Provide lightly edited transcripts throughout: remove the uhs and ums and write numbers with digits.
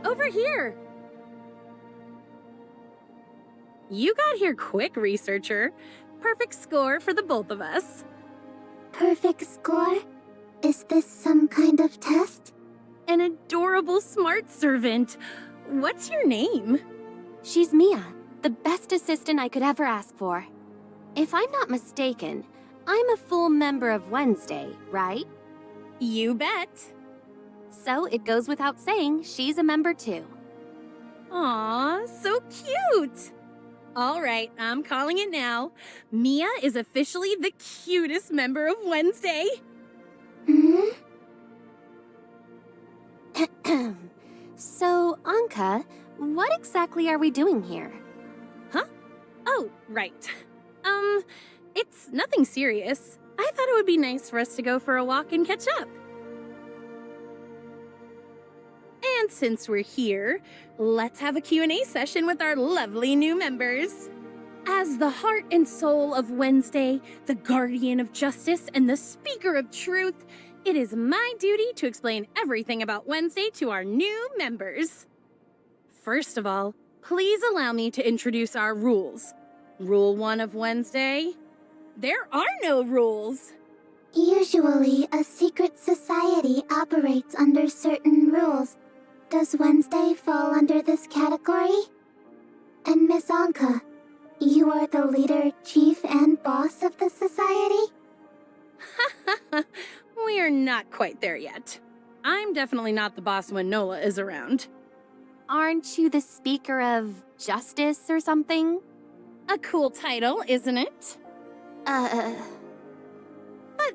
over here. You got here quick, researcher. Perfect score for the both of us. Perfect score? Is this some kind of test? An adorable smart servant. What's your name? She's Mia, the best assistant I could ever ask for. If I'm not mistaken, I'm a full member of Wednesday, right? You bet. So it goes without saying, she's a member too. Aw, so cute. All right, I'm calling it now. Mia is officially the cutest member of Wednesday. Hmm? So, Anka, what exactly are we doing here? Huh? Oh, right. It's nothing serious. I thought it would be nice for us to go for a walk and catch up. And since we're here, let's have a Q&A session with our lovely new members. As the heart and soul of Wednesday, the guardian of justice, and the speaker of truth, it is my duty to explain everything about Wednesday to our new members. First of all, please allow me to introduce our rules. Rule 1 of Wednesday: there are no rules. Usually, a secret society operates under certain rules. Does Wednesday fall under this category? And Miss Anka, you are the leader, chief, and boss of the society? We're not quite there yet. I'm definitely not the boss when Nola is around. Aren't you the speaker of justice or something? A cool title, isn't it? But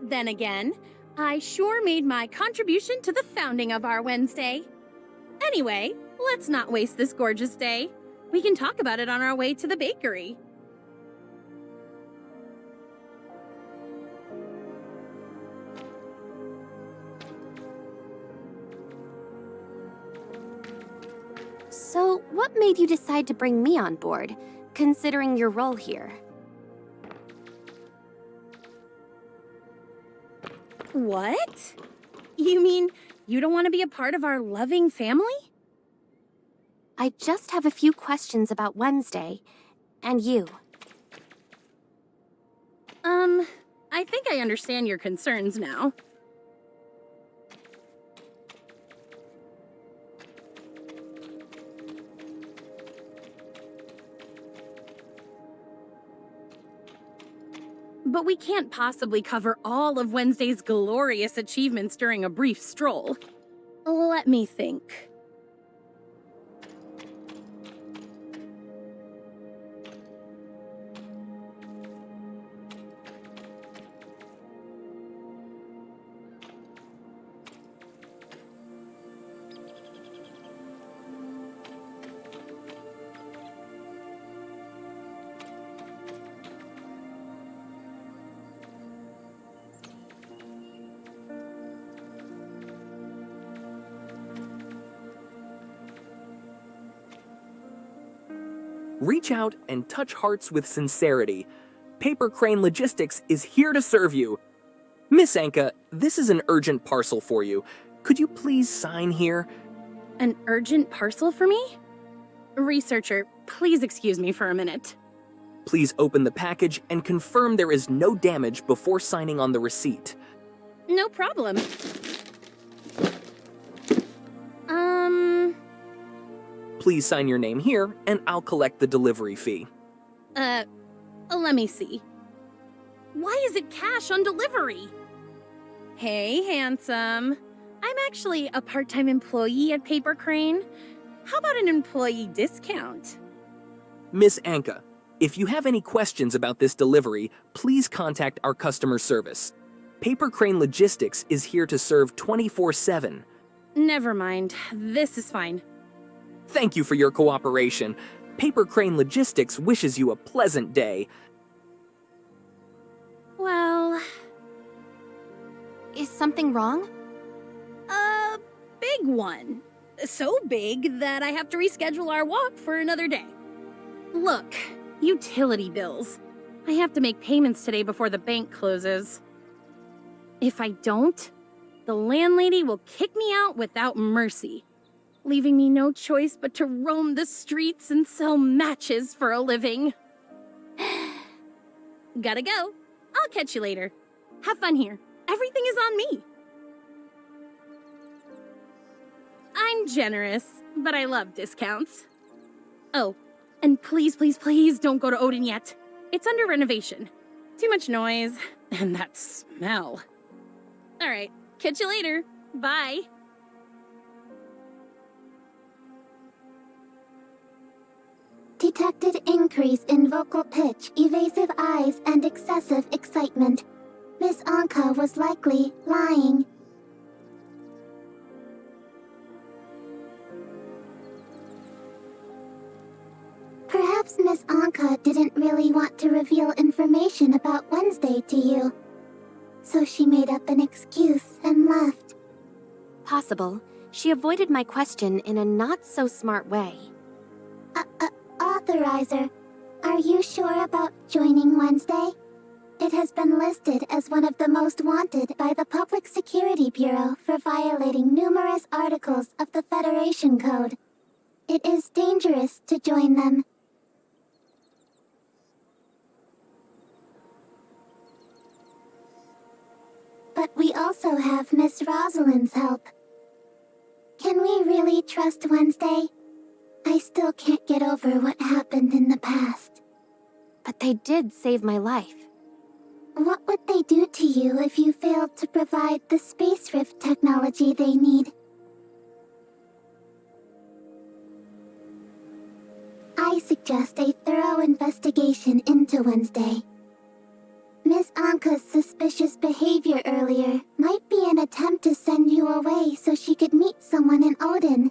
then again, I sure made my contribution to the founding of our Wednesday. Anyway, let's not waste this gorgeous day. We can talk about it on our way to the bakery. So, what made you decide to bring me on board, considering your role here? What? You mean you don't want to be a part of our loving family? I just have a few questions about Wednesday, and you. I think I understand your concerns now. But we can't possibly cover all of Wednesday's glorious achievements during a brief stroll. Let me think. Reach out and touch hearts with sincerity. Paper Crane Logistics is here to serve you. Miss Anka, this is an urgent parcel for you. Could you please sign here? An urgent parcel for me? Researcher, please excuse me for a minute. Please open the package and confirm there is no damage before signing on the receipt. No problem. Please sign your name here, and I'll collect the delivery fee. Let me see. Why is it cash on delivery? Hey, handsome. I'm actually a part-time employee at Paper Crane. How about an employee discount? Miss Anka, if you have any questions about this delivery, please contact our customer service. Paper Crane Logistics is here to serve 24/7. Never mind. This is fine. Thank you for your cooperation. Paper Crane Logistics wishes you a pleasant day. Well, Is something wrong? a big one. So big that I have to reschedule our walk for another day. Look, utility bills. I have to make payments today before the bank closes. If I don't, the landlady will kick me out without mercy. leaving me no choice but to roam the streets and sell matches for a living. Gotta go. I'll catch you later. Have fun here. Everything is on me. I'm generous, but I love discounts. Oh, and please, please, please don't go to Odin yet. It's under renovation. Too much noise, and that smell. Alright, catch you later. Bye. Detected increase in vocal pitch, evasive eyes, and excessive excitement. Miss Anka was likely lying. Perhaps Miss Anka didn't really want to reveal information about Wednesday to you. So she made up an excuse and left. Possible. She avoided my question in a not-so-smart way. Authorizer, are you sure about joining Wednesday? It has been listed as one of the most wanted by the Public Security Bureau for violating numerous articles of the Federation Code. It is dangerous to join them. But we also have Miss Rosalind's help. Can we really trust Wednesday? I still can't get over what happened in the past. But they did save my life. What would they do to you if you failed to provide the space rift technology they need? I suggest a thorough investigation into Wednesday. Miss Anka's suspicious behavior earlier might be an attempt to send you away so she could meet someone in Odin.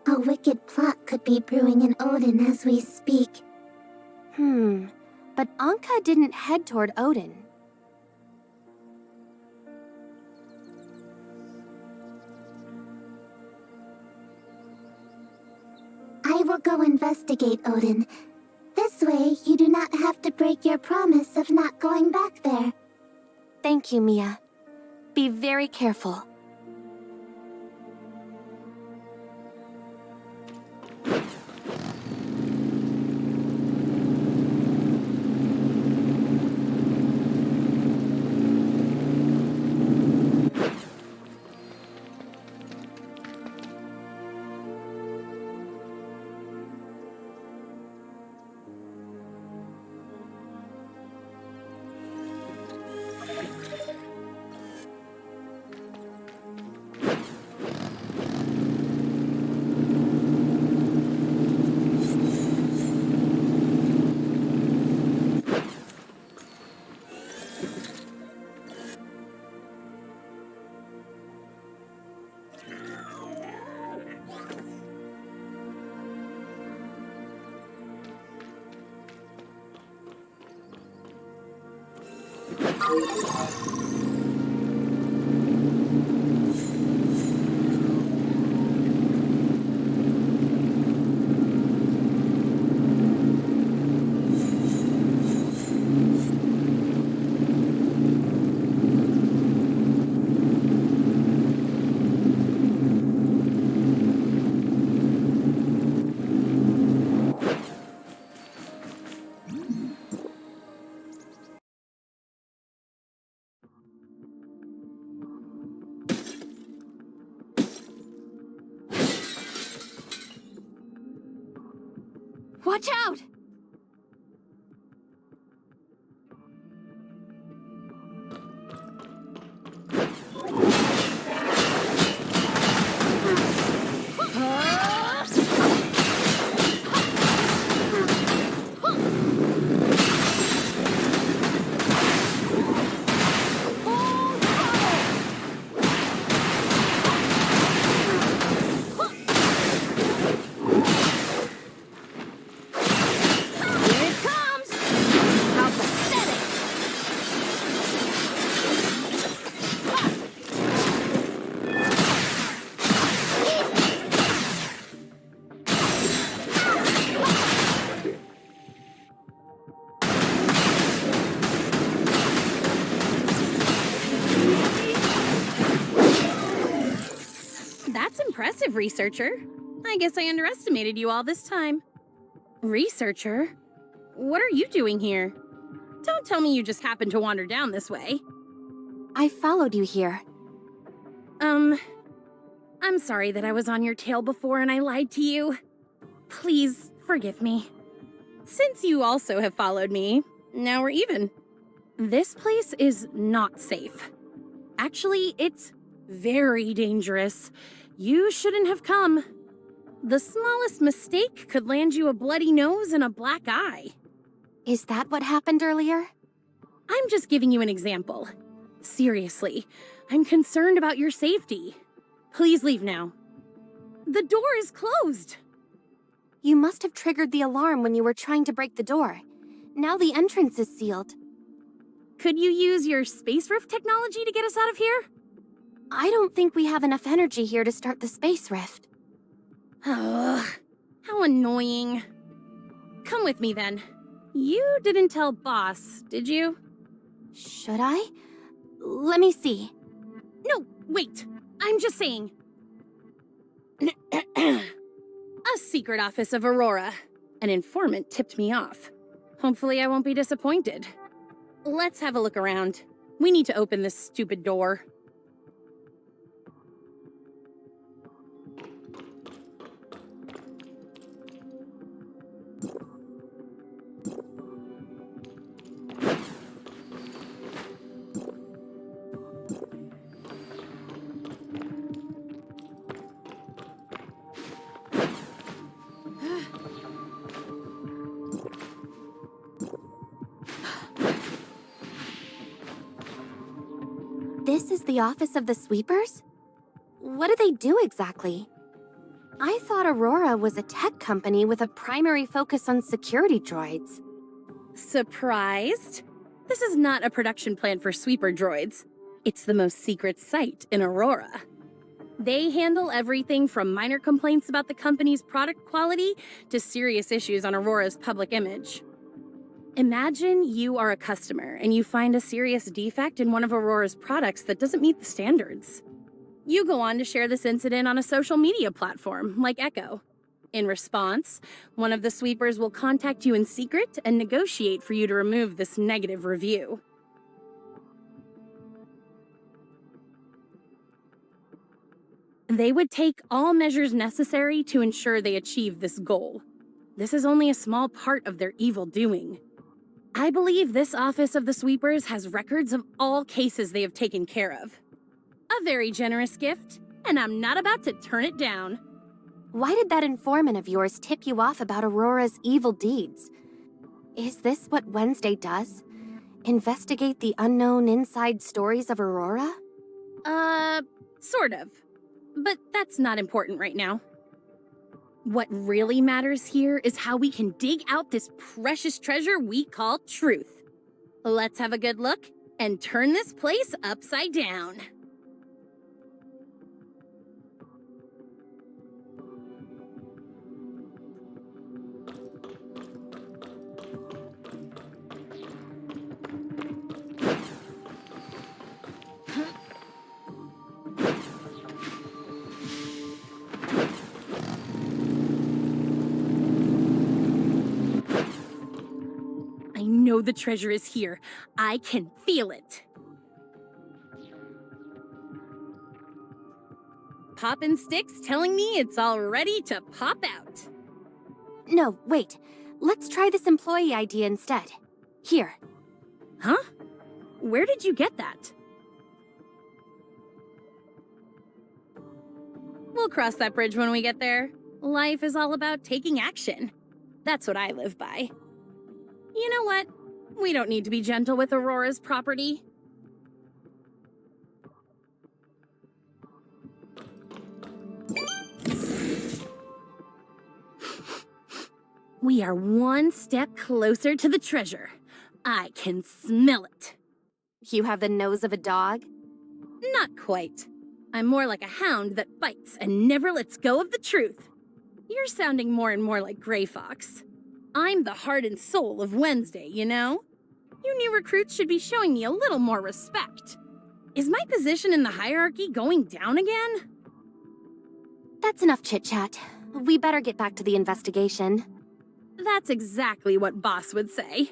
A wicked plot could be brewing in Odin as we speak. But Anka didn't head toward Odin. I will go investigate Odin. This way, you do not have to break your promise of not going back there. Thank you, Mia. Be very careful. Watch out! Impressive, researcher. I guess I underestimated you all this time. Researcher? What are you doing here? Don't tell me you just happened to wander down this way. I followed you here. I'm sorry that I was on your tail before and I lied to you. Please forgive me. Since you also have followed me, now we're even. This place is not safe. Actually, it's very dangerous. You shouldn't have come. The smallest mistake could land you a bloody nose and a black eye. Is that what happened earlier? I'm just giving you an example. Seriously, I'm concerned about your safety. Please leave now. The door is closed. You must have triggered the alarm when you were trying to break the door. Now the entrance is sealed. Could you use your space rift technology to get us out of here? I don't think we have enough energy here to start the space rift. Ugh, how annoying. Come with me then. You didn't tell Boss, did you? Should I? Let me see. No, wait. I'm just saying. A secret office of Aurora. An informant tipped me off. Hopefully I won't be disappointed. Let's have a look around. We need to open this stupid door. This is the office of the sweepers? What do they do exactly? I thought Aurora was a tech company with a primary focus on security droids. Surprised? This is not a production plant for sweeper droids. It's the most secret site in Aurora. They handle everything from minor complaints about the company's product quality to serious issues on Aurora's public image. Imagine you are a customer and you find a serious defect in one of Aurora's products that doesn't meet the standards. You go on to share this incident on a social media platform like Echo. In response, one of the sweepers will contact you in secret and negotiate for you to remove this negative review. They would take all measures necessary to ensure they achieve this goal. This is only a small part of their evil doing. I believe this office of the sweepers has records of all cases they have taken care of. A very generous gift, and I'm not about to turn it down. Why did that informant of yours tip you off about Aurora's evil deeds? Is this what Wednesday does? Investigate the unknown inside stories of Aurora? Sort of. But that's not important right now. What really matters here is how we can dig out this precious treasure we call truth. Let's have a good look and turn this place upside down. I know the treasure is here. I can feel it. Poppin' sticks telling me it's all ready to pop out. No, wait. Let's try this employee idea instead. Here. Huh? Where did you get that? We'll cross that bridge when we get there. Life is all about taking action. That's what I live by. You know what? We don't need to be gentle with Aurora's property. We are one step closer to the treasure. I can smell it. You have the nose of a dog? Not quite. I'm more like a hound that bites and never lets go of the truth. You're sounding more and more like Gray Fox. I'm the heart and soul of Wednesday, you know? You new recruits should be showing me a little more respect. Is my position in the hierarchy going down again? That's enough chit-chat. We better get back to the investigation. That's exactly what Boss would say.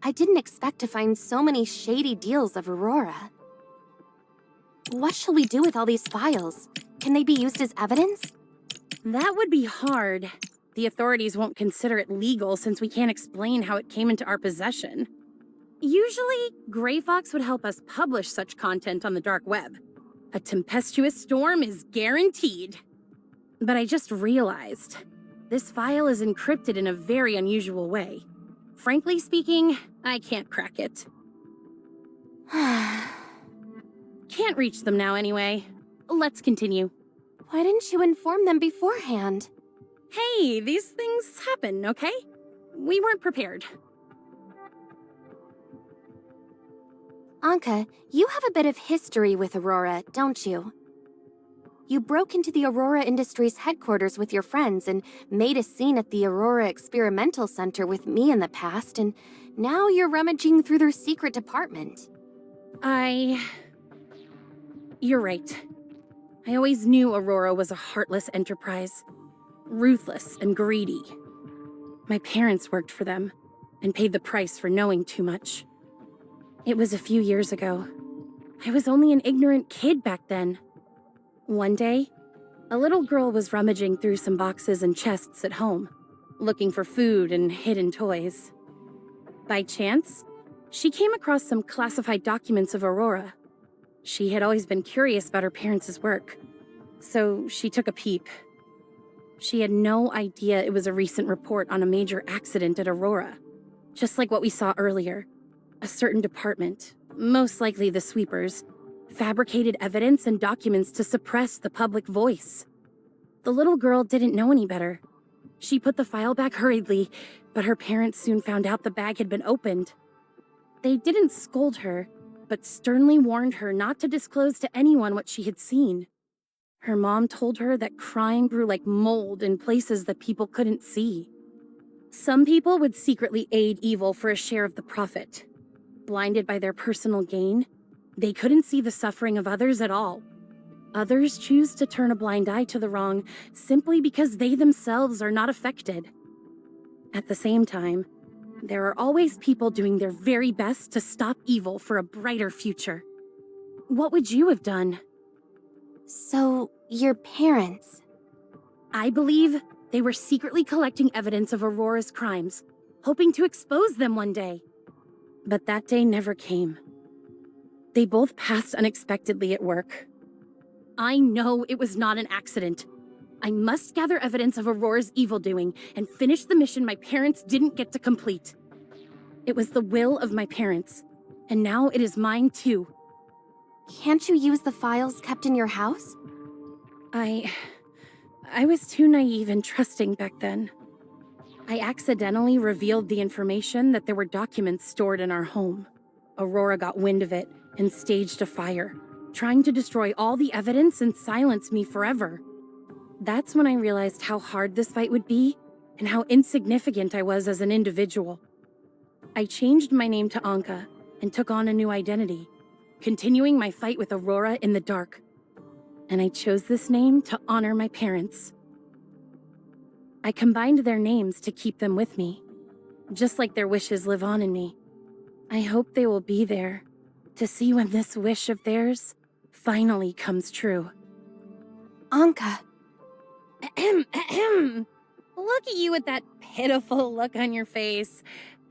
I didn't expect to find so many shady deals of Aurora. What shall we do with all these files? Can they be used as evidence? That would be hard. The authorities won't consider it legal since we can't explain how it came into our possession. Usually, Grey Fox would help us publish such content on the dark web. A tempestuous storm is guaranteed. But I just realized, this file is encrypted in a very unusual way. Frankly speaking, I can't crack it. Can't reach them now anyway. Let's continue. Why didn't you inform them beforehand? Hey, these things happen, okay? We weren't prepared. Anka, you have a bit of history with Aurora, don't you? You broke into the Aurora Industries headquarters with your friends and made a scene at the Aurora Experimental Center with me in the past, and now you're rummaging through their secret department. You're right. I always knew Aurora was a heartless enterprise. Ruthless and greedy. My parents worked for them and paid the price for knowing too much. It was a few years ago. I was only an ignorant kid back then. One day, a little girl was rummaging through some boxes and chests at home, looking for food and hidden toys. By chance, she came across some classified documents of Aurora. She had always been curious about her parents' work, so she took a peep. She had no idea it was a recent report on a major accident at Aurora. Just like what we saw earlier, a certain department, most likely the sweepers, fabricated evidence and documents to suppress the public voice. The little girl didn't know any better. She put the file back hurriedly, but her parents soon found out the bag had been opened. They didn't scold her, but sternly warned her not to disclose to anyone what she had seen. Her mom told her that crime grew like mold in places that people couldn't see. Some people would secretly aid evil for a share of the profit. Blinded by their personal gain, they couldn't see the suffering of others at all. Others choose to turn a blind eye to the wrong simply because they themselves are not affected. At the same time, there are always people doing their very best to stop evil for a brighter future. What would you have done? So, your parents... I believe they were secretly collecting evidence of Aurora's crimes, hoping to expose them one day. But that day never came. They both passed unexpectedly at work. I know it was not an accident. I must gather evidence of Aurora's evildoing and finish the mission my parents didn't get to complete. It was the will of my parents, and now it is mine too. Can't you use the files kept in your house? I was too naive and trusting back then. I accidentally revealed the information that there were documents stored in our home. Aurora got wind of it and staged a fire, trying to destroy all the evidence and silence me forever. That's when I realized how hard this fight would be and how insignificant I was as an individual. I changed my name to Anka and took on a new identity, continuing my fight with Aurora in the dark. and I chose this name to honor my parents. I combined their names to keep them with me, just like their wishes live on in me. I hope they will be there to see when this wish of theirs finally comes true. Anka, Ahem, ahem. Look at you with that pitiful look on your face.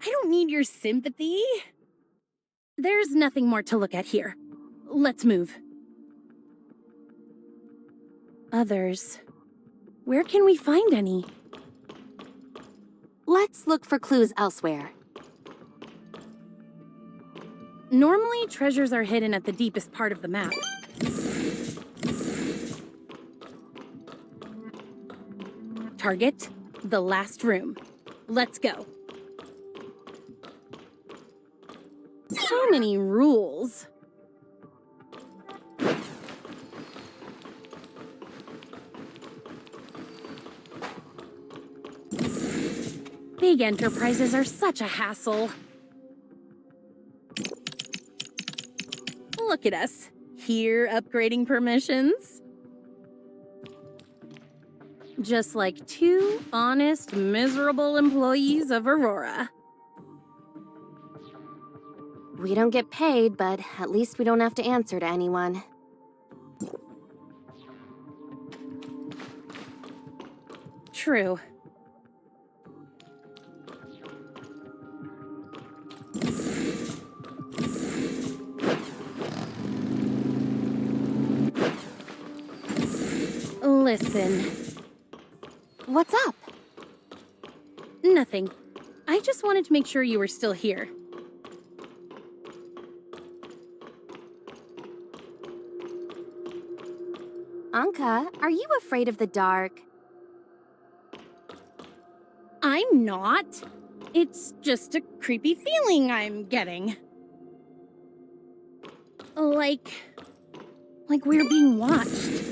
I don't need your sympathy. There's nothing more to look at here. Let's move. Others. Where can we find any? let's look for clues elsewhere. Normally, treasures are hidden at the deepest part of the map. Target, the last room. Let's go. So many rules. Big enterprises are such a hassle. Look at us, here upgrading permissions. Just like two honest, miserable employees of Aurora. We don't get paid, but at least we don't have to answer to anyone. True. Listen, What's up? nothing. I just wanted to make sure you were still here. Anka, are you afraid of the dark? I'm not. It's just a creepy feeling I'm getting. Like we're being watched.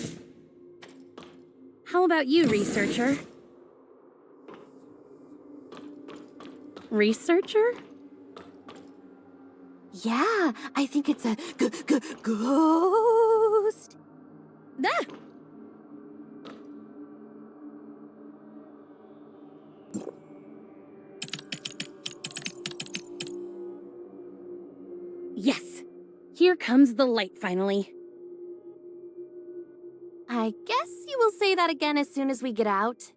How about you, researcher? Researcher? Yeah, I think it's a ghost. Ah! Yes! Here comes the light finally. I guess you will say that again as soon as we get out.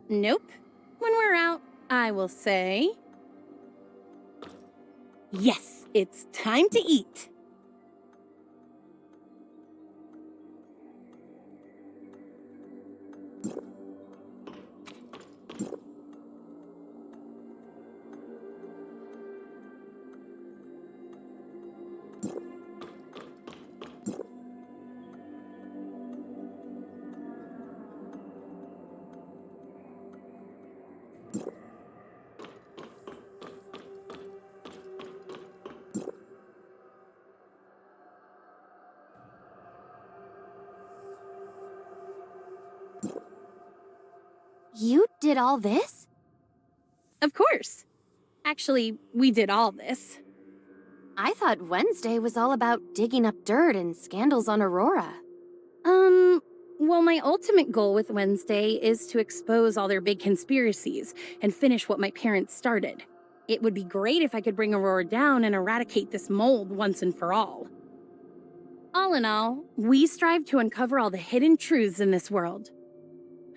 Nope. When we're out, I will say... Yes, it's time to eat. You did all this? Of course. Actually, we did all this. I thought Wednesday was all about digging up dirt and scandals on Aurora. Well, my ultimate goal with Wednesday is to expose all their big conspiracies and finish what my parents started. It would be great if I could bring Aurora down and eradicate this mold once and for all. All in all, we strive to uncover all the hidden truths in this world.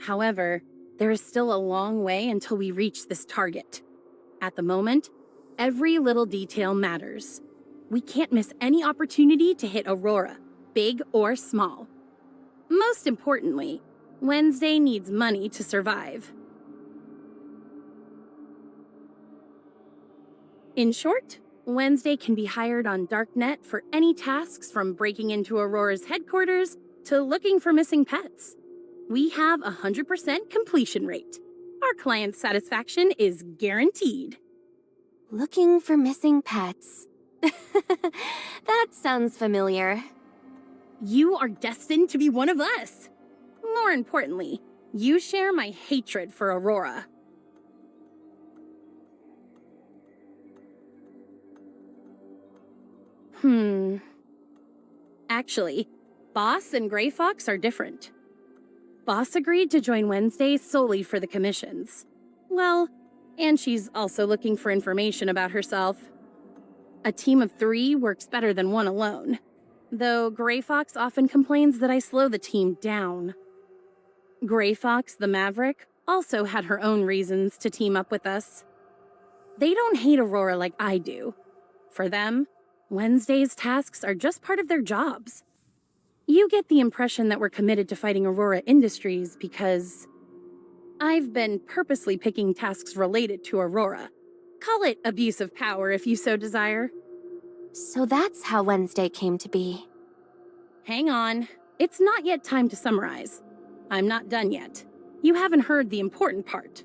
However, there is still a long way until we reach this target. At the moment, every little detail matters. We can't miss any opportunity to hit Aurora, big or small. Most importantly, Wednesday needs money to survive. In short, Wednesday can be hired on Darknet for any tasks from breaking into Aurora's headquarters to looking for missing pets. We have a 100% completion rate. Our client's satisfaction is guaranteed. Looking for missing pets. That sounds familiar. You are destined to be one of us. More importantly, you share my hatred for Aurora. Actually, Boss and Gray Fox are different. Boss agreed to join Wednesday solely for the commissions. Well, and she's also looking for information about herself. A team of 3 works better than one alone, though Gray Fox often complains that I slow the team down. Gray Fox, the Maverick, also had her own reasons to team up with us. They don't hate Aurora like I do. For them, Wednesday's tasks are just part of their jobs. You get the impression that we're committed to fighting Aurora Industries because I've been purposely picking tasks related to Aurora. Call it abuse of power if you so desire. So that's how Wednesday came to be. Hang on. It's not yet time to summarize. I'm not done yet. You haven't heard the important part.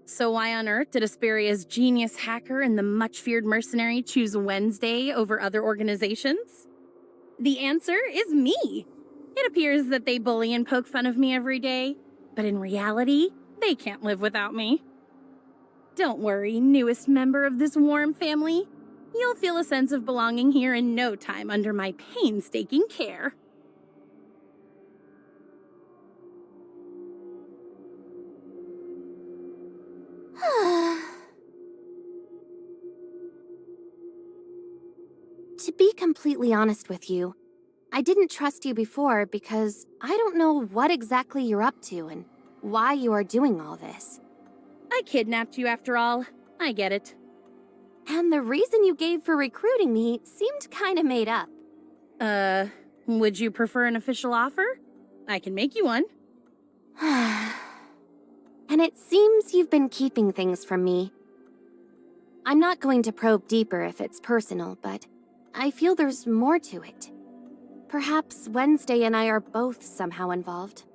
So why on earth did Asperia's genius hacker and the much-feared mercenary choose Wednesday over other organizations? The answer is me. It appears that they bully and poke fun of me every day, but in reality, they can't live without me. Don't worry, newest member of this warm family. You'll feel a sense of belonging here in no time under my painstaking care. To be completely honest with you, I didn't trust you before because I don't know what exactly you're up to and why you are doing all this. I kidnapped you after all. I get it. And the reason you gave for recruiting me seemed kinda made up. Would you prefer an official offer? I can make you one. And it seems you've been keeping things from me. I'm not going to probe deeper if it's personal, but I feel there's more to it. Perhaps Wednesday and I are both somehow involved.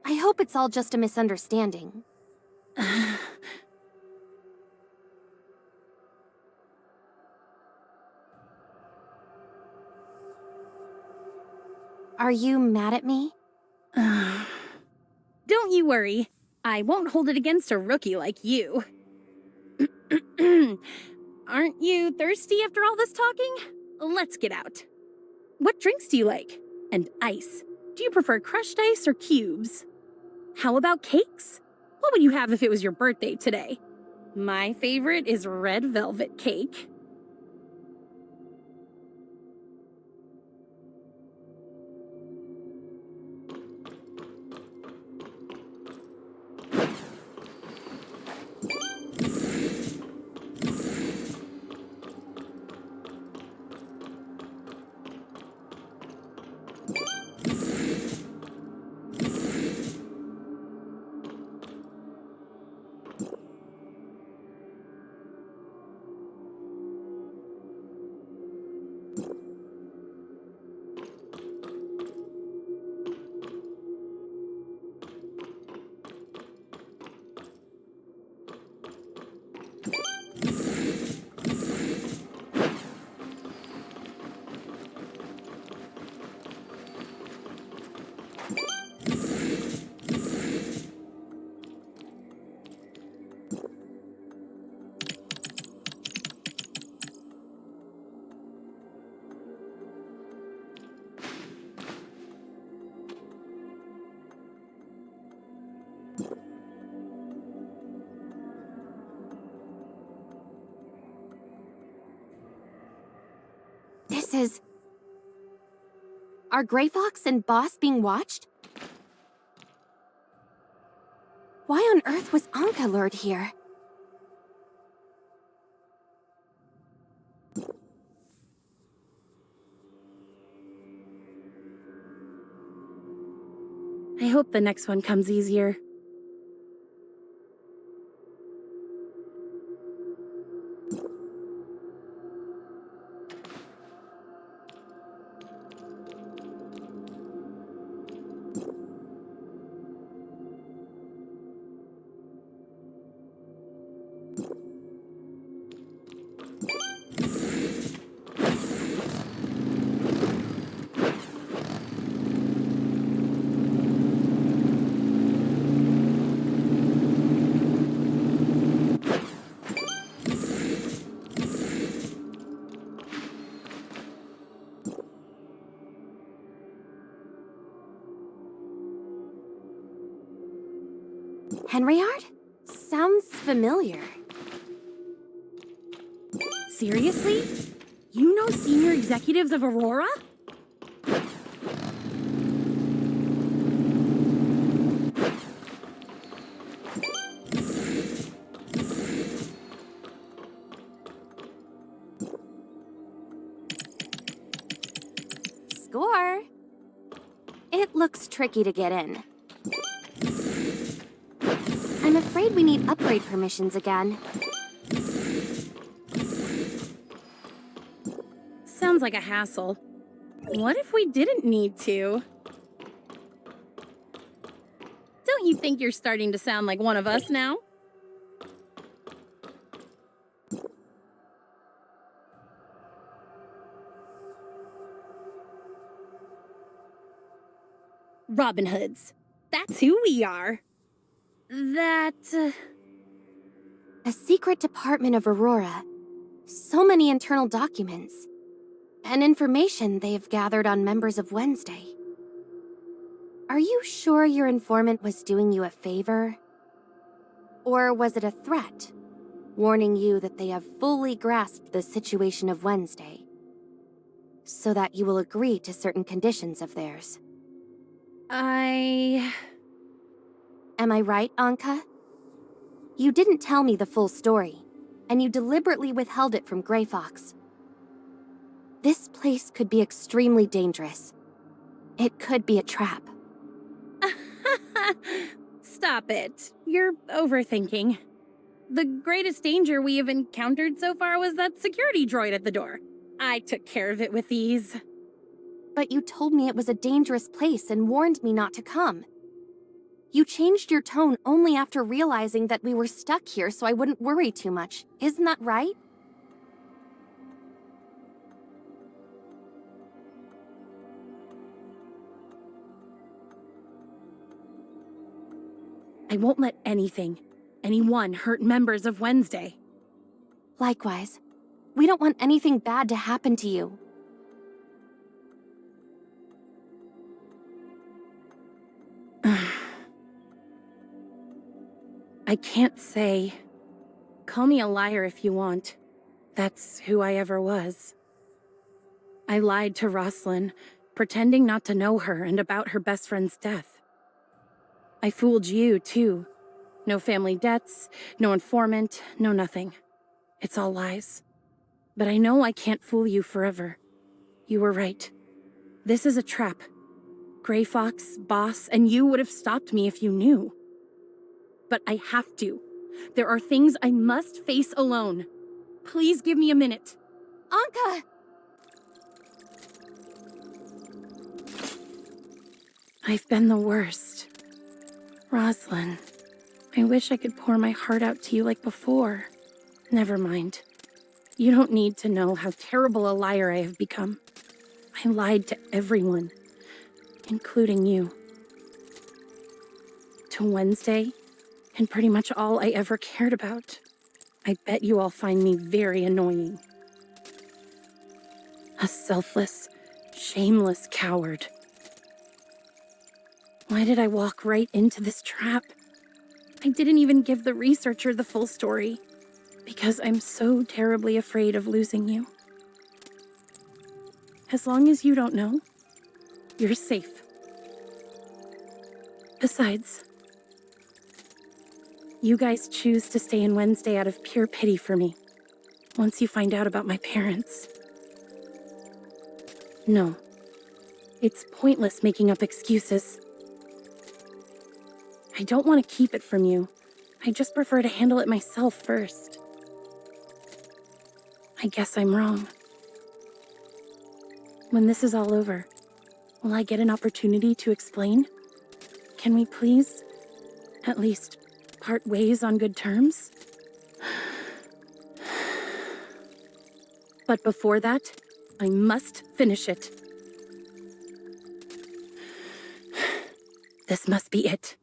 I hope it's all just a misunderstanding. Are you mad at me? Don't you worry. I won't hold it against a rookie like you. Aren't you thirsty after all this talking? Let's get out. What drinks do you like? And ice. Do you prefer crushed ice or cubes? How about cakes? What would you have if it was your birthday today? My favorite is red velvet cake. Are Gray Fox and Boss being watched? Why on earth was Anka lured here? I hope the next one comes easier. Henriard? Sounds familiar. Seriously? You know senior executives of Aurora? Score! It looks tricky to get in. I'm afraid we need upgrade permissions again. Sounds like a hassle. What if we didn't need to? Don't you think you're starting to sound like one of us now? Robin Hoods. That's who we are. That... A secret department of Aurora. So many internal documents. And information they've gathered on members of Wednesday. Are you sure your informant was doing you a favor? Or was it a threat, warning you that they have fully grasped the situation of Wednesday, so that you will agree to certain conditions of theirs? Am I right, Anka? You didn't tell me the full story, and you deliberately withheld it from Grey Fox. This place could be extremely dangerous. It could be a trap. Stop it. You're overthinking. The greatest danger we have encountered so far was that security droid at the door. I took care of it with ease. But you told me it was a dangerous place and warned me not to come. You changed your tone only after realizing that we were stuck here so I wouldn't worry too much. Isn't that right? I won't let anyone hurt members of Wednesday. Likewise. We don't want anything bad to happen to you. I can't say. Call me a liar if you want. That's who I ever was. I lied to Roslyn, pretending not to know her and about her best friend's death. I fooled you, too. No family debts, no informant, no nothing. It's all lies. But I know I can't fool you forever. You were right. This is a trap. Grey Fox, Boss, and you would have stopped me if you knew. But I have to. There are things I must face alone. Please give me a minute. Anka! I've been the worst. Roslyn, I wish I could pour my heart out to you like before. Never mind. You don't need to know how terrible a liar I have become. I lied to everyone, including you. To Wednesday, and pretty much all I ever cared about. I bet you all find me very annoying. A selfless, shameless coward. Why did I walk right into this trap? I didn't even give the researcher the full story, because I'm so terribly afraid of losing you. As long as you don't know, you're safe. Besides, you guys choose to stay in Wednesday out of pure pity for me, once you find out about my parents. No, it's pointless making up excuses. I don't want to keep it from you. I just prefer to handle it myself first. I guess I'm wrong. When this is all over, will I get an opportunity to explain? Can we please, at least, part ways on good terms? But before that, I must finish it. This must be it.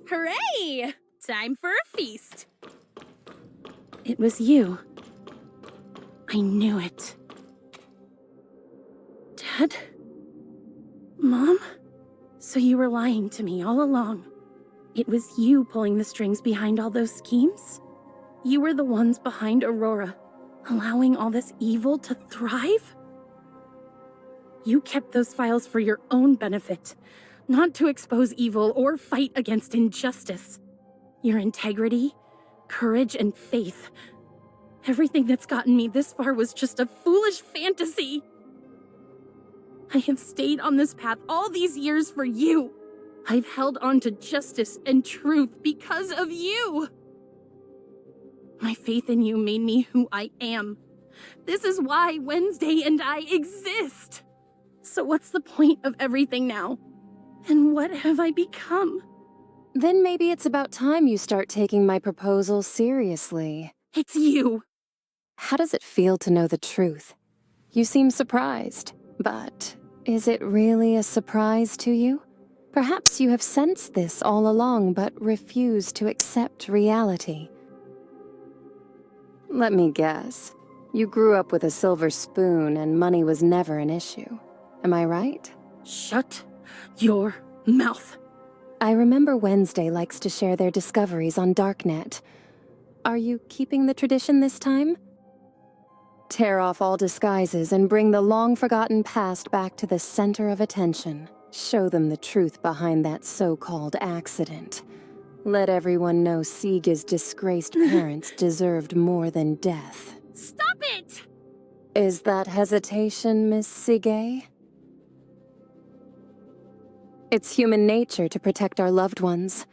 Hooray! Time for a feast. It was you. I knew it. Dad? Mom? So you were lying to me all along. It was you pulling the strings behind all those schemes? You were the ones behind Aurora, allowing all this evil to thrive? You kept those files for your own benefit, not to expose evil or fight against injustice. Your integrity, courage, and faith. Everything that's gotten me this far was just a foolish fantasy. I have stayed on this path all these years for you. I've held on to justice and truth because of you. My faith in you made me who I am. This is why Wednesday and I exist. So what's the point of everything now? And what have I become? Then maybe it's about time you start taking my proposal seriously. It's you. How does it feel to know the truth? You seem surprised, but is it really a surprise to you? Perhaps you have sensed this all along but refused to accept reality. Let me guess. You grew up with a silver spoon and money was never an issue. Am I right? Shut your mouth. I remember Wednesday likes to share their discoveries on Darknet. Are you keeping the tradition this time? Tear off all disguises and bring the long-forgotten past back to the center of attention. Show them the truth behind that so-called accident. Let everyone know Siga's disgraced parents deserved more than death. Stop it! Is that hesitation, Miss Sige? It's human nature to protect our loved ones.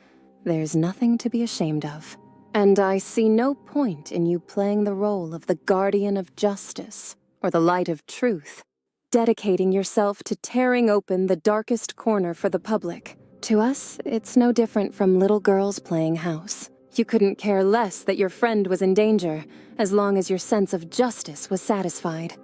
There's nothing to be ashamed of. And I see no point in you playing the role of the guardian of justice or the light of truth, dedicating yourself to tearing open the darkest corner for the public. To us, it's no different from little girls playing house. You couldn't care less that your friend was in danger, as long as your sense of justice was satisfied.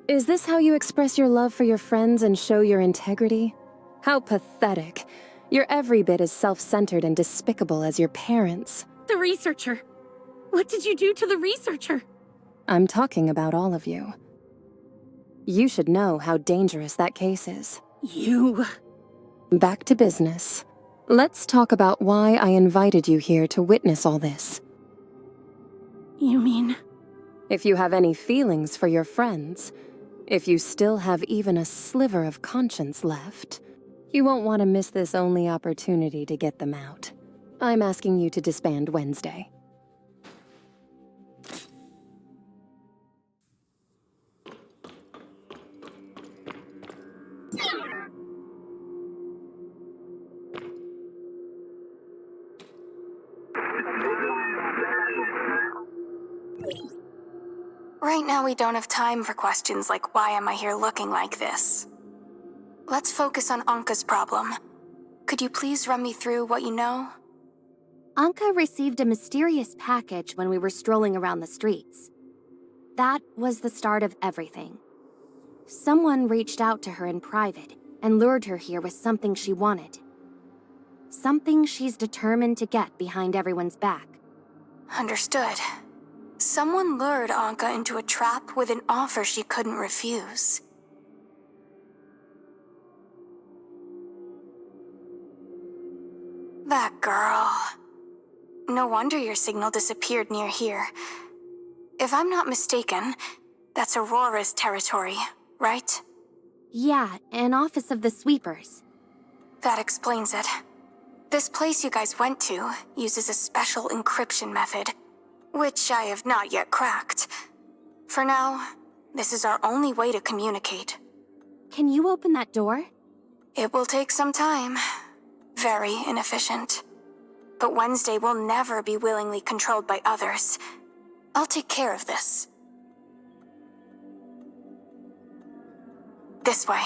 Is this how you express your love for your friends and show your integrity? How pathetic. You're every bit as self-centered and despicable as your parents. The researcher. What did you do to the researcher? I'm talking about all of you. You should know how dangerous that case is. You... Back to business. Let's talk about why I invited you here to witness all this. You mean... If you have any feelings for your friends, if you still have even a sliver of conscience left, you won't want to miss this only opportunity to get them out. I'm asking you to disband Wednesday. Right now we don't have time for questions like why am I here looking like this? Let's focus on Anka's problem. Could you please run me through what you know? Anka received a mysterious package when we were strolling around the streets. That was the start of everything. Someone reached out to her in private and lured her here with something she wanted. Something she's determined to get behind everyone's back. Understood. Someone lured Anka into a trap with an offer she couldn't refuse. That girl. No wonder your signal disappeared near here. If I'm not mistaken, that's Aurora's territory, right? Yeah, an office of the sweepers. That explains it. This place you guys went to uses a special encryption method, which I have not yet cracked. For now, this is our only way to communicate. Can you open that door? It will take some time. Very inefficient. But Wednesday will never be willingly controlled by others. I'll take care of this. This way.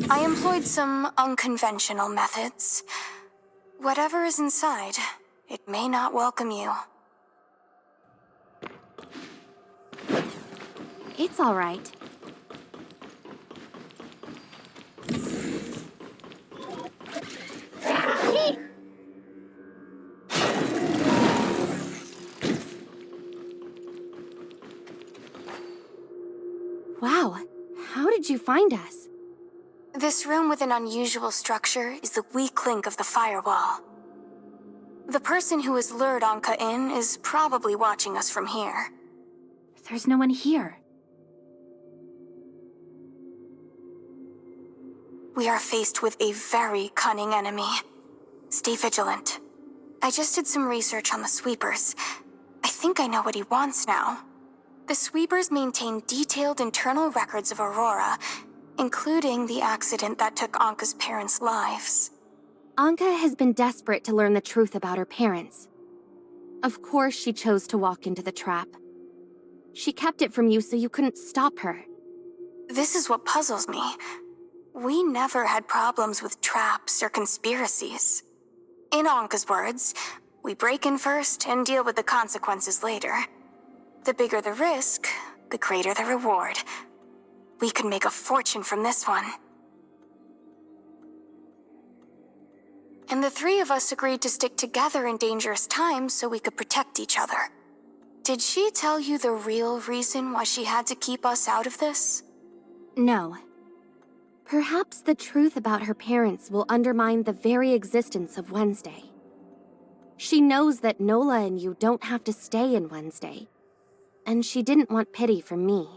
I employed some unconventional methods. Whatever is inside, it may not welcome you. It's all right. Wow, how did you find us? This room with an unusual structure is the weak link of the firewall. The person who has lured Anka in is probably watching us from here. There's no one here. We are faced with a very cunning enemy. Stay vigilant. I just did some research on the Sweepers. I think I know what he wants now. The Sweepers maintain detailed internal records of Aurora, including the accident that took Anka's parents' lives. Anka has been desperate to learn the truth about her parents. Of course she chose to walk into the trap. She kept it from you so you couldn't stop her. This is what puzzles me. We never had problems with traps or conspiracies. In Anka's words, we break in first and deal with the consequences later. The bigger the risk, the greater the reward. We could make a fortune from this one. And the three of us agreed to stick together in dangerous times so we could protect each other. Did she tell you the real reason why she had to keep us out of this? No. Perhaps the truth about her parents will undermine the very existence of Wednesday. She knows that Nola and you don't have to stay in Wednesday. And she didn't want pity from me.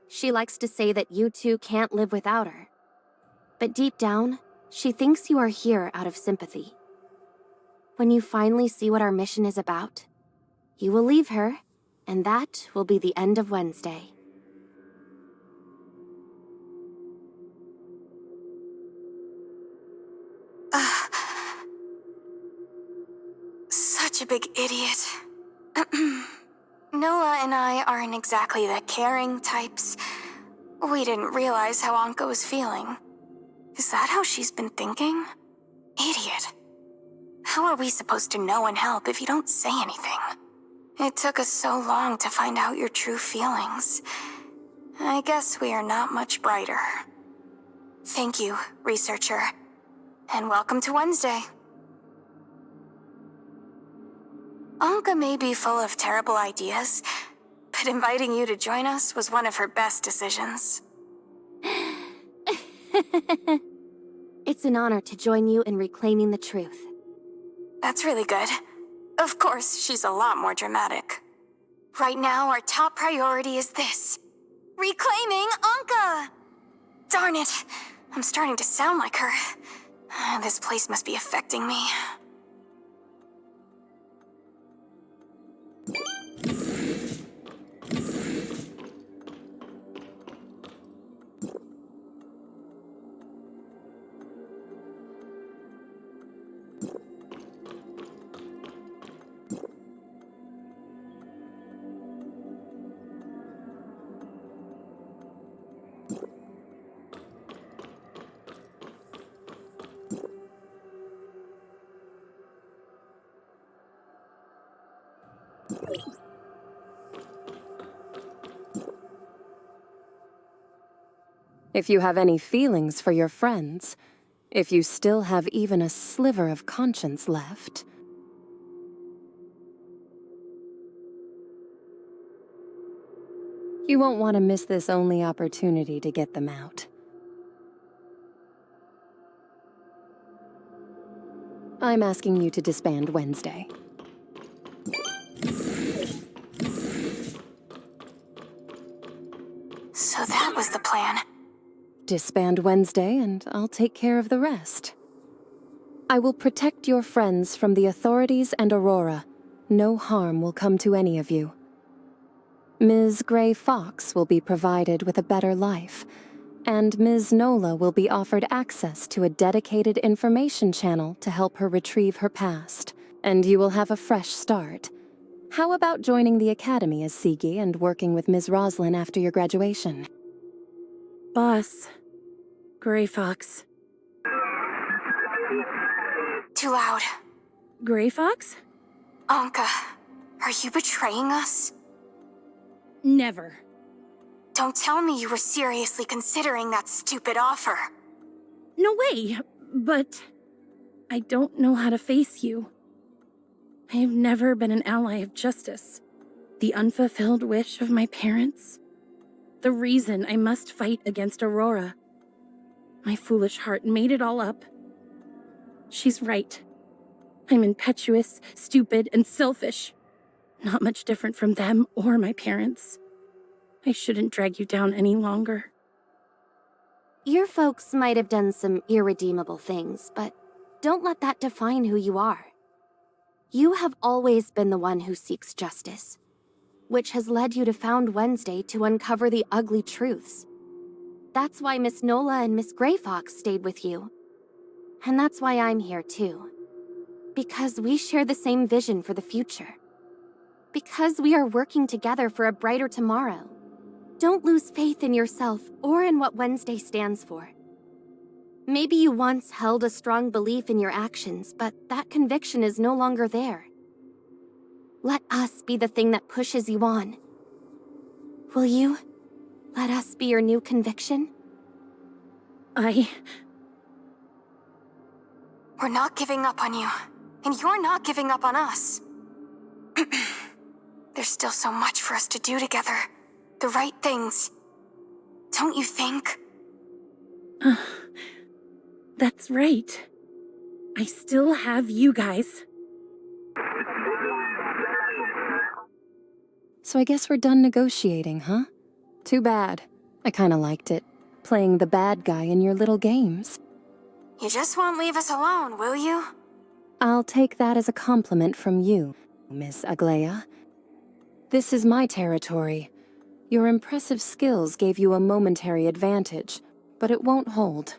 She likes to say that you two can't live without her. But deep down, she thinks you are here out of sympathy. When you finally see what our mission is about, you will leave her, and that will be the end of Wednesday. Such a big idiot. Noah and I aren't exactly the caring types. We didn't realize how Anka was feeling. Is that how she's been thinking? Idiot. How are we supposed to know and help if you don't say anything? It took us so long to find out your true feelings. I guess we are not much brighter. Thank you, researcher. And welcome to Wednesday. Anka may be full of terrible ideas, but inviting you to join us was one of her best decisions. It's an honor to join you in reclaiming the truth. That's really good. Of course, she's a lot more dramatic. Right now, our top priority is this. Reclaiming Anka! Darn it, I'm starting to sound like her. This place must be affecting me. If you have any feelings for your friends, if you still have even a sliver of conscience left, you won't want to miss this only opportunity to get them out. I'm asking you to disband Wednesday. So that was the plan. Disband Wednesday, and I'll take care of the rest. I will protect your friends from the authorities and Aurora. No harm will come to any of you. Ms. Gray Fox will be provided with a better life, and Ms. Nola will be offered access to a dedicated information channel to help her retrieve her past, and you will have a fresh start. How about joining the Academy as Sigi and working with Ms. Roslyn after your graduation? Boss. Gray Fox. Too loud. Gray Fox? Anka, are you betraying us? Never. Don't tell me you were seriously considering that stupid offer. No way, but I don't know how to face you. I have never been an ally of justice. The unfulfilled wish of my parents. The reason I must fight against Aurora. My foolish heart made it all up. She's right. I'm impetuous, stupid, and selfish. Not much different from them or my parents. I shouldn't drag you down any longer. Your folks might have done some irredeemable things, but don't let that define who you are. You have always been the one who seeks justice, which has led you to Found Wednesday to uncover the ugly truths. That's why Miss Nola and Miss Greyfox stayed with you. And that's why I'm here too. Because we share the same vision for the future. Because we are working together for a brighter tomorrow. Don't lose faith in yourself or in what Wednesday stands for. Maybe you once held a strong belief in your actions, but that conviction is no longer there. Let us be the thing that pushes you on. Will you let us be your new conviction? We're not giving up on you, and you're not giving up on us. There's still so much for us to do together. The right things. Don't you think? That's right. I still have you guys. So I guess we're done negotiating, huh? Too bad. I kinda liked it, playing the bad guy in your little games. You just won't leave us alone, will you? I'll take that as a compliment from you, Miss Aglaia. This is my territory. Your impressive skills gave you a momentary advantage, but it won't hold.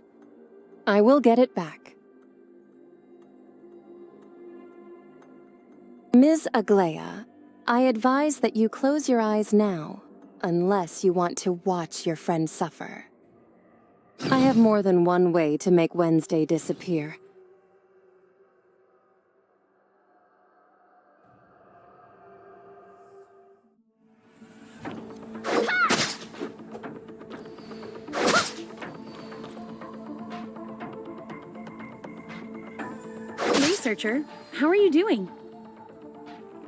I will get it back. Ms. Aglaia, I advise that you close your eyes now, unless you want to watch your friend suffer. I have more than one way to make Wednesday disappear. Researcher, how are you doing?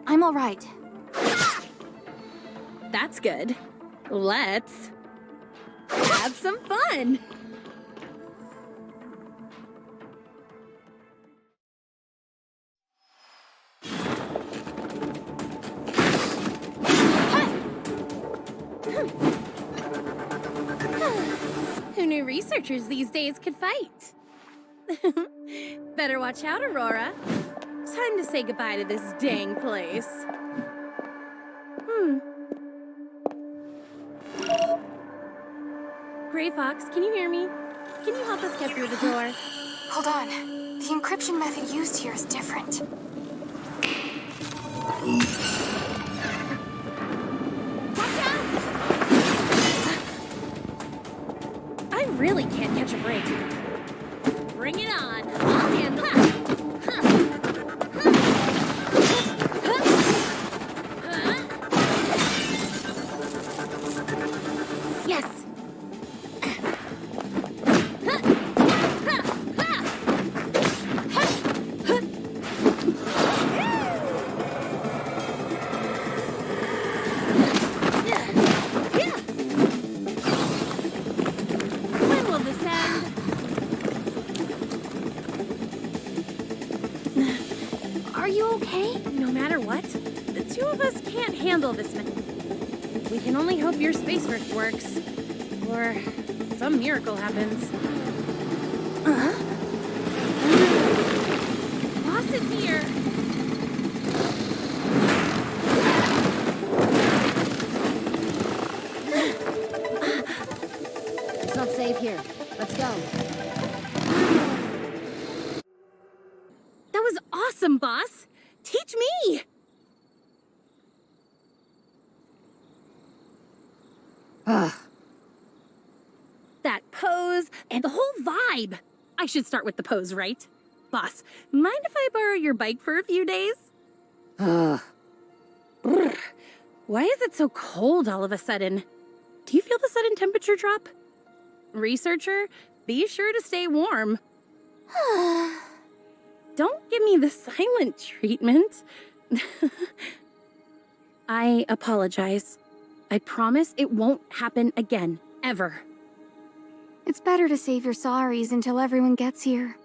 I'm all right. That's good. Let's have some fun. Who knew researchers these days could fight? Better watch out, Aurora. Time to say goodbye to this dang place. Gray Fox, can you hear me? Can you help us get through the door? Hold on. The encryption method used here is different. Watch out! I really can't catch a break. Bring it on. I'll handle it. Yes. When will this end? Are you okay? No matter what, the two of us can't handle this. We can only hope your space rift works. Or some miracle happens. Boss is here! It's not safe here. Let's go. That was awesome, boss! Teach me! Ugh. That pose and the whole vibe! I should start with the pose, right? Boss, mind if I borrow your bike for a few days? Ugh. Brr. Why is it so cold all of a sudden? Do you feel the sudden temperature drop? Researcher, be sure to stay warm. Don't give me the silent treatment. I apologize. I promise it won't happen again, ever. It's better to save your sorries until everyone gets here.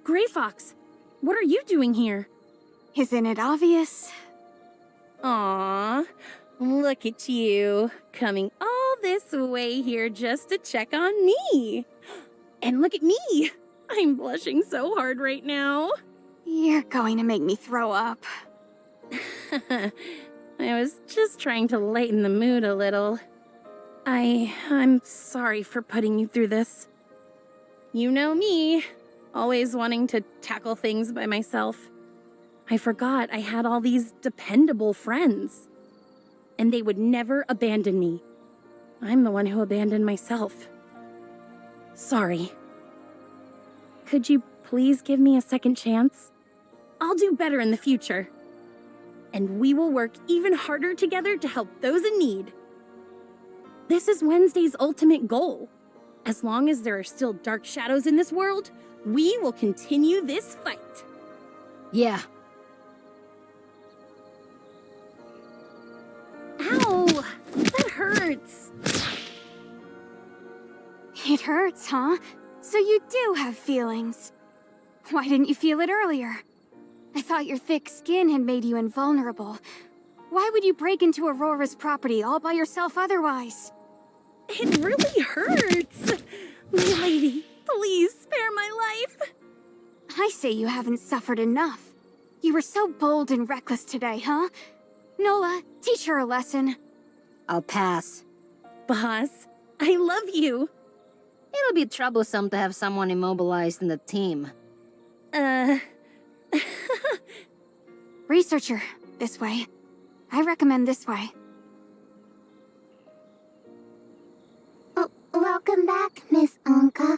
Gray Fox, what are you doing here? Isn't it obvious? Aww, look at you, coming all this way here just to check on me. And look at me! I'm blushing so hard right now. You're going to make me throw up. I was just trying to lighten the mood a little. I'm sorry for putting you through this. You know me, always wanting to tackle things by myself. I forgot I had all these dependable friends. And they would never abandon me. I'm the one who abandoned myself. Sorry. Could you please give me a second chance? I'll do better in the future. And we will work even harder together to help those in need. This is Wednesday's ultimate goal. As long as there are still dark shadows in this world, we will continue this fight. Yeah. Ow! That hurts. It hurts, huh? So you do have feelings. Why didn't you feel it earlier? I thought your thick skin had made you invulnerable. Why would you break into Aurora's property all by yourself otherwise? It really hurts. My lady, please spare my life. I say you haven't suffered enough. You were so bold and reckless today, huh? Nola, teach her a lesson. I'll pass. Boss, I love you. It'll be troublesome to have someone immobilized in the team. Researcher, this way. I recommend this way. Oh, welcome back, Miss Anka.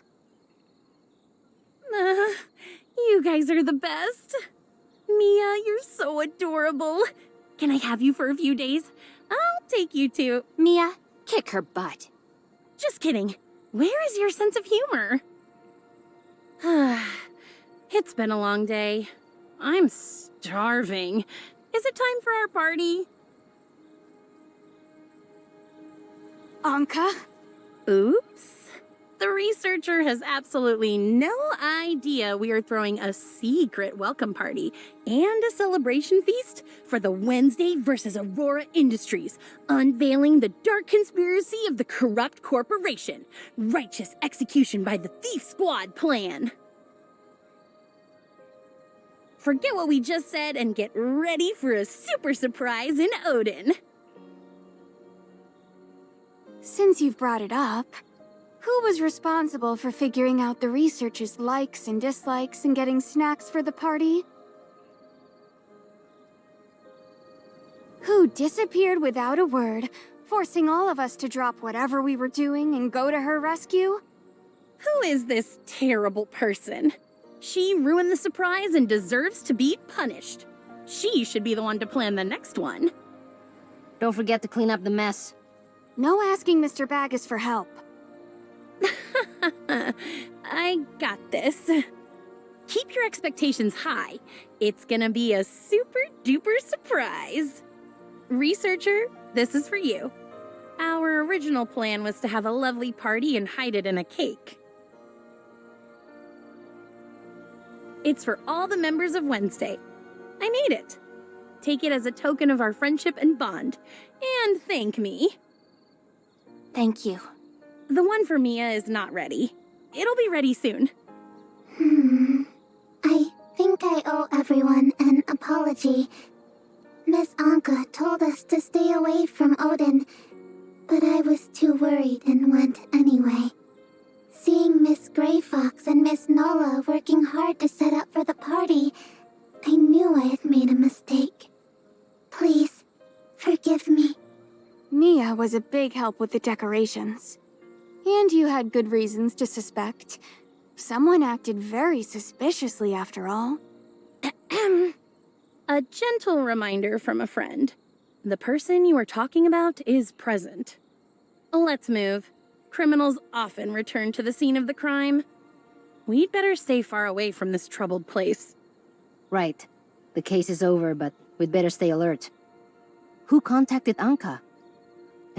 You guys are the best. Mia, you're so adorable. Can I have you for a few days? I'll take you to... Mia, kick her butt. Just kidding. Where is your sense of humor? It's been a long day. I'm starving. Is it time for our party? Anka? Oops. The researcher has absolutely no idea we are throwing a secret welcome party and a celebration feast for the Wednesday versus Aurora Industries, unveiling the dark conspiracy of the corrupt corporation, righteous execution by the Thief Squad plan. Forget what we just said and get ready for a super surprise in Odin. Since you've brought it up, who was responsible for figuring out the researchers' likes and dislikes and getting snacks for the party? Who disappeared without a word, forcing all of us to drop whatever we were doing and go to her rescue? Who is this terrible person? She ruined the surprise and deserves to be punished. She should be the one to plan the next one. Don't forget to clean up the mess. No asking Mr. Baggus for help. I got this. Keep your expectations high. It's gonna be a super duper surprise. Researcher, this is for you. Our original plan was to have a lovely party and hide it in a cake. It's for all the members of Wednesday. I made it. Take it as a token of our friendship and bond. And thank me. Thank you. The one for Mia is not ready. It'll be ready soon. I think I owe everyone an apology. Miss Anka told us to stay away from Odin, but I was too worried and went anyway. Seeing Miss Gray Fox and Miss Nola working hard to set up for the party, I knew I had made a mistake. Please, forgive me. Mia was a big help with the decorations. And you had good reasons to suspect. Someone acted very suspiciously after all. A gentle reminder from a friend. The person you are talking about is present. Let's move. Criminals often return to the scene of the crime. We'd better stay far away from this troubled place. Right. The case is over, but we'd better stay alert. Who contacted Anka?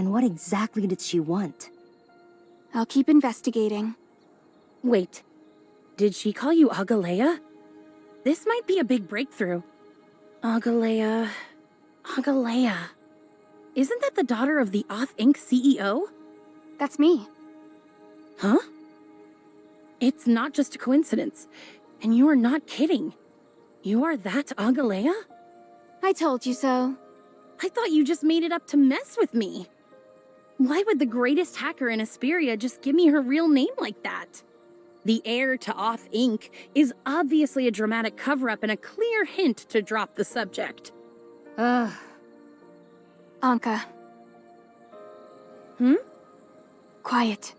And what exactly did she want? I'll keep investigating. Wait, did she call you Agalea? This might be a big breakthrough. Agalea. Isn't that the daughter of the Oth Inc. CEO? That's me. Huh? It's not just a coincidence. And you are not kidding. You are that Agalea? I told you so. I thought you just made it up to mess with me. Why would the greatest hacker in Asperia just give me her real name like that? The heir to Oth Inc. is obviously a dramatic cover-up and a clear hint to drop the subject. Ugh. Anka. Hmm? Quiet.